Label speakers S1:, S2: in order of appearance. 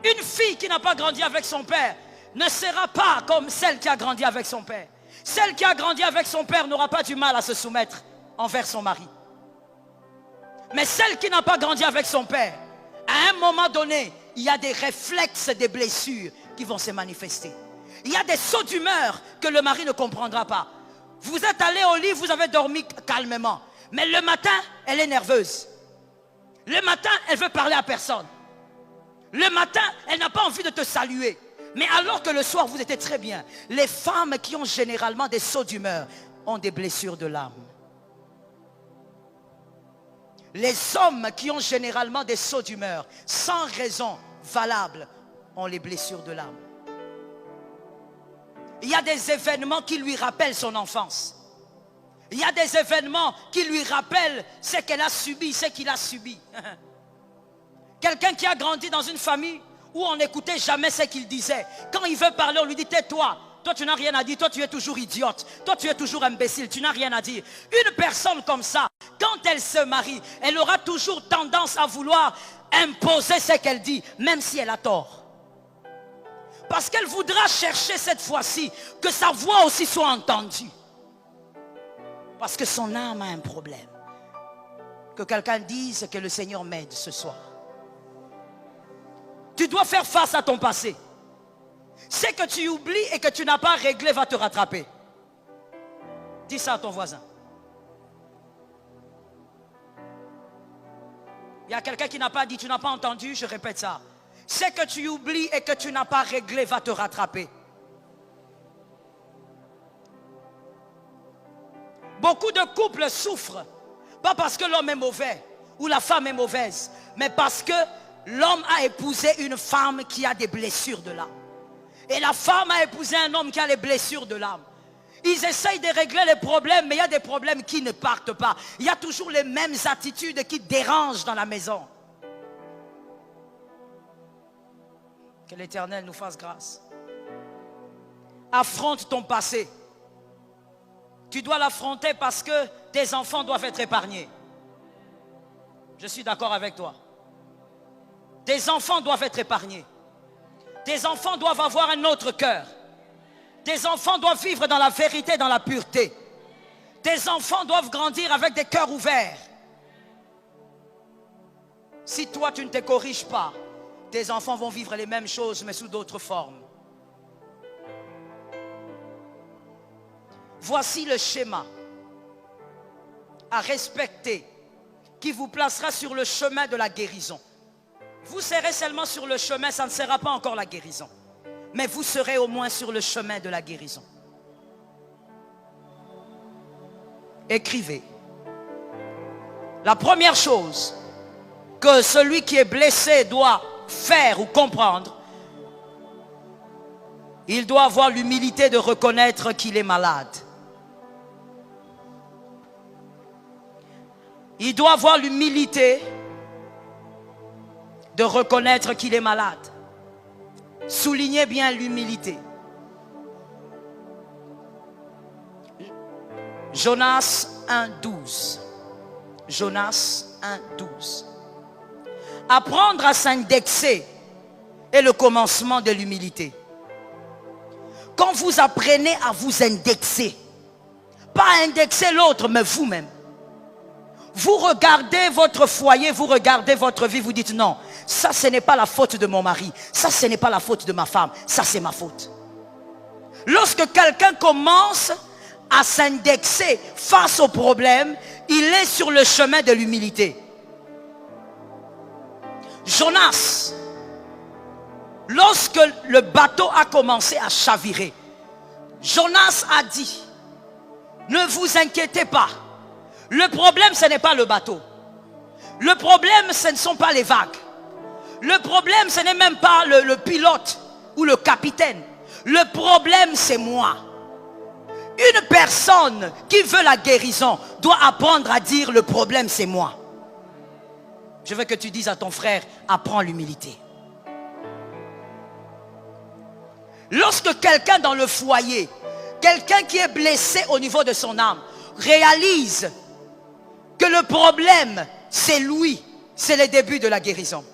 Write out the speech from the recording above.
S1: Une fille qui n'a pas grandi avec son père ne sera pas comme celle qui a grandi avec son père. Celle qui a grandi avec son père n'aura pas du mal à se soumettre envers son mari. Mais celle qui n'a pas grandi avec son père, à un moment donné, il y a des réflexes, des blessures qui vont se manifester. Il y a des sauts d'humeur que le mari ne comprendra pas. Vous êtes allé au lit, vous avez dormi calmement. Mais le matin, elle est nerveuse. Le matin, elle veut parler à personne. Le matin, elle n'a pas envie de te saluer. Mais alors que le soir, vous étiez très bien. Les femmes qui ont généralement des sauts d'humeur ont des blessures de l'âme. Les hommes qui ont généralement des sauts d'humeur, sans raison valable, ont les blessures de l'âme. Il y a des événements qui lui rappellent son enfance. Il y a des événements qui lui rappellent ce qu'elle a subi, ce qu'il a subi. Quelqu'un qui a grandi dans une famille où on n'écoutait jamais ce qu'il disait. Quand il veut parler, on lui dit tais-toi. Toi, tu n'as rien à dire. Toi, tu es toujours idiote. Toi, tu es toujours imbécile. Tu n'as rien à dire. Une personne comme ça, quand elle se marie, elle aura toujours tendance à vouloir imposer ce qu'elle dit, même si elle a tort. Parce qu'elle voudra chercher cette fois-ci que sa voix aussi soit entendue. Parce que son âme a un problème. Que quelqu'un dise que le Seigneur m'aide ce soir. Tu dois faire face à ton passé. Ce que tu oublies et que tu n'as pas réglé va te rattraper. Dis ça à ton voisin. Il y a quelqu'un qui n'a pas dit, tu n'as pas entendu, je répète ça. Ce que tu oublies et que tu n'as pas réglé va te rattraper. Beaucoup de couples souffrent, pas parce que l'homme est mauvais ou la femme est mauvaise, mais parce que l'homme a épousé une femme qui a des blessures de l'âme. Et la femme a épousé un homme qui a les blessures de l'âme. Ils essayent de régler les problèmes, mais il y a des problèmes qui ne partent pas. Il y a toujours les mêmes attitudes qui dérangent dans la maison. Que l'Éternel nous fasse grâce. Affronte ton passé. Tu dois l'affronter parce que tes enfants doivent être épargnés. Je suis d'accord avec toi. Tes enfants doivent être épargnés. Tes enfants doivent avoir un autre cœur. Tes enfants doivent vivre dans la vérité, dans la pureté. Tes enfants doivent grandir avec des cœurs ouverts. Si toi tu ne te corriges pas, tes enfants vont vivre les mêmes choses mais sous d'autres formes. Voici le schéma à respecter qui vous placera sur le chemin de la guérison. Vous serez seulement sur le chemin, ça ne sera pas encore la guérison. Mais vous serez au moins sur le chemin de la guérison. Écrivez. La première chose que celui qui est blessé doit faire ou comprendre, il doit avoir l'humilité de reconnaître qu'il est malade. Il doit avoir l'humilité de reconnaître qu'il est malade. Soulignez bien l'humilité. Jonas 1,12. Jonas 1,12. Apprendre à s'indexer est le commencement de l'humilité. Quand vous apprenez à vous indexer, pas indexer l'autre, mais vous-même. Vous regardez votre foyer, vous regardez votre vie, vous dites non, ça ce n'est pas la faute de mon mari, ça ce n'est pas la faute de ma femme, ça c'est ma faute. Lorsque quelqu'un commence à s'indexer face au problème, il est sur le chemin de l'humilité. Jonas, lorsque le bateau a commencé à chavirer, Jonas a dit, ne vous inquiétez pas. Le problème, ce n'est pas le bateau. Le problème, ce ne sont pas les vagues. Le problème, ce n'est même pas le pilote ou le capitaine. Le problème, c'est moi. Une personne qui veut la guérison doit apprendre à dire le problème, c'est moi. Je veux que tu dises à ton frère, apprends l'humilité. Lorsque quelqu'un dans le foyer, quelqu'un qui est blessé au niveau de son âme, réalise que le problème, c'est lui, c'est le début de la guérison.